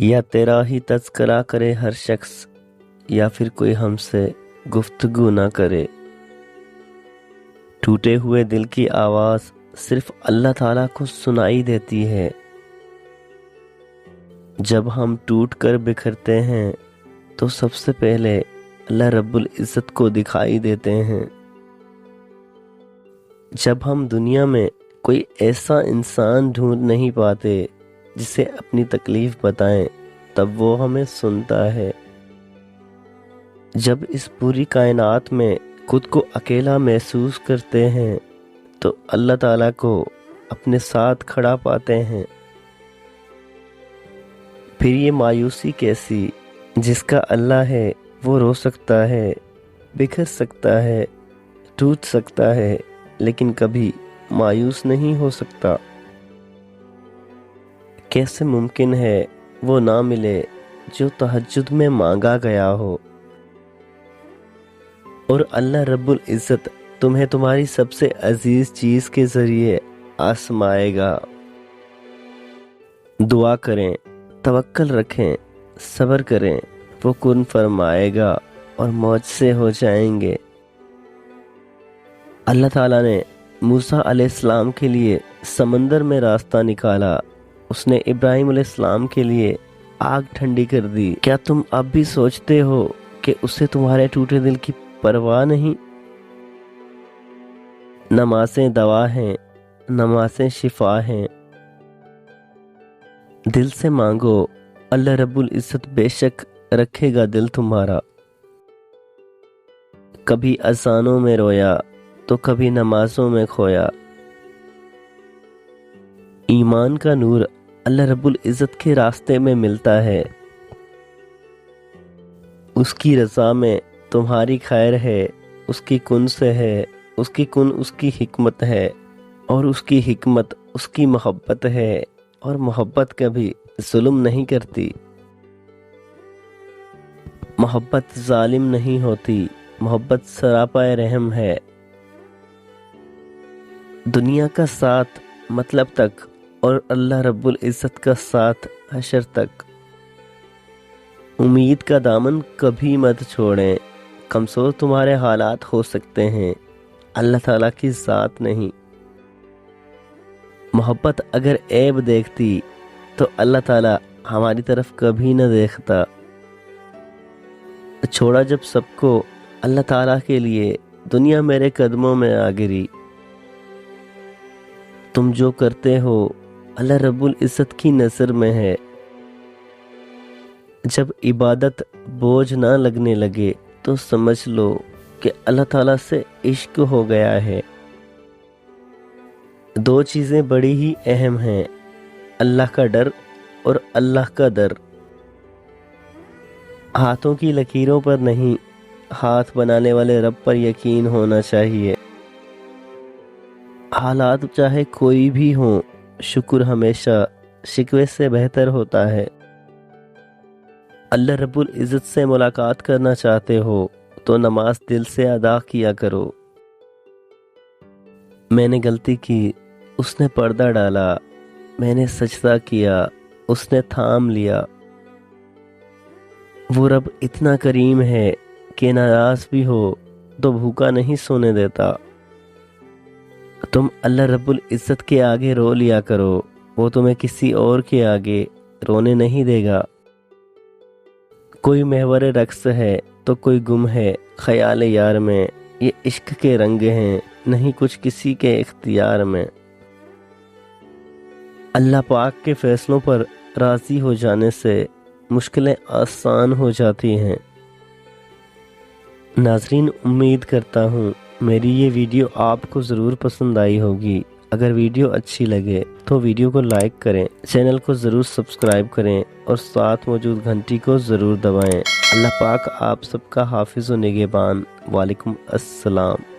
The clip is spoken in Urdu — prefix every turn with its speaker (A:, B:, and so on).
A: یا تیرا ہی تذکرہ کرے ہر شخص، یا پھر کوئی ہم سے گفتگو نہ کرے۔ ٹوٹے ہوئے دل کی آواز صرف اللہ تعالیٰ کو سنائی دیتی ہے۔ جب ہم ٹوٹ کر بکھرتے ہیں تو سب سے پہلے اللہ رب العزت کو دکھائی دیتے ہیں۔ جب ہم دنیا میں کوئی ایسا انسان ڈھونڈ نہیں پاتے جسے اپنی تکلیف بتائیں، تب وہ ہمیں سنتا ہے۔ جب اس پوری کائنات میں خود کو اکیلا محسوس کرتے ہیں تو اللہ تعالیٰ کو اپنے ساتھ کھڑا پاتے ہیں۔ پھر یہ مایوسی کیسی؟ جس کا اللہ ہے وہ رو سکتا ہے، بکھر سکتا ہے، ٹوٹ سکتا ہے، لیکن کبھی مایوس نہیں ہو سکتا۔ کیسے ممکن ہے وہ نہ ملے جو تہجد میں مانگا گیا ہو؟ اور اللہ رب العزت تمہیں تمہاری سب سے عزیز چیز کے ذریعے آزمائے گا۔ دعا کریں، توکل رکھیں، صبر کریں، وہ کن فرمائے گا اور معجزے ہو جائیں گے۔ اللہ تعالیٰ نے موسیٰ علیہ السلام کے لیے سمندر میں راستہ نکالا، اس نے ابراہیم علیہ السلام کے لیے آگ ٹھنڈی کر دی۔ کیا تم اب بھی سوچتے ہو کہ اسے تمہارے ٹوٹے دل کی پرواہ نہیں؟ نمازیں دوا ہیں، نمازیں شفا ہیں۔ دل سے مانگو، اللہ رب العزت بے شک رکھے گا دل تمہارا۔ کبھی اذانوں میں رویا تو کبھی نمازوں میں کھویا۔ ایمان کا نور اللہ رب العزت کے راستے میں ملتا ہے۔ اس کی رضا میں تمہاری خیر ہے، اس کی کن سے ہے، اس کی کن اس کی حکمت ہے، اور اس کی حکمت اس کی محبت ہے، اور محبت کبھی ظلم نہیں کرتی۔ محبت ظالم نہیں ہوتی، محبت سراپا رحم ہے۔ دنیا کا ساتھ مطلب تک اور اللہ رب العزت کا ساتھ حشر تک۔ امید کا دامن کبھی مت چھوڑیں۔ کمزور تمہارے حالات ہو سکتے ہیں، اللہ تعالیٰ کی ذات نہیں۔ محبت اگر عیب دیکھتی تو اللہ تعالیٰ ہماری طرف کبھی نہ دیکھتا۔ چھوڑا جب سب کو اللہ تعالیٰ کے لیے، دنیا میرے قدموں میں آ گری۔ تم جو کرتے ہو اللہ رب العزت کی نظر میں ہے۔ جب عبادت بوجھ نہ لگنے لگے تو سمجھ لو کہ اللہ تعالیٰ سے عشق ہو گیا ہے۔ دو چیزیں بڑی ہی اہم ہیں، اللہ کا ڈر اور اللہ کا در۔ ہاتھوں کی لکیروں پر نہیں، ہاتھ بنانے والے رب پر یقین ہونا چاہیے۔ حالات چاہے کوئی بھی ہوں، شکر ہمیشہ شکوے سے بہتر ہوتا ہے۔ اللہ رب العزت سے ملاقات کرنا چاہتے ہو تو نماز دل سے ادا کیا کرو۔ میں نے غلطی کی، اس نے پردہ ڈالا، میں نے سجدہ کیا، اس نے تھام لیا۔ وہ رب اتنا کریم ہے کہ ناراض بھی ہو تو بھوکا نہیں سونے دیتا۔ تم اللہ رب العزت کے آگے رو لیا کرو، وہ تمہیں کسی اور کے آگے رونے نہیں دے گا۔ کوئی محور رقص ہے تو کوئی گم ہے خیال یار میں، یہ عشق کے رنگ ہیں نہیں کچھ کسی کے اختیار میں۔ اللہ پاک کے فیصلوں پر راضی ہو جانے سے مشکلیں آسان ہو جاتی ہیں۔ ناظرین، امید کرتا ہوں میری یہ ویڈیو آپ کو ضرور پسند آئی ہوگی۔ اگر ویڈیو اچھی لگے تو ویڈیو کو لائک کریں، چینل کو ضرور سبسکرائب کریں اور ساتھ موجود گھنٹی کو ضرور دبائیں۔ اللہ پاک آپ سب کا حافظ و نگہبان۔ وعلیکم السلام۔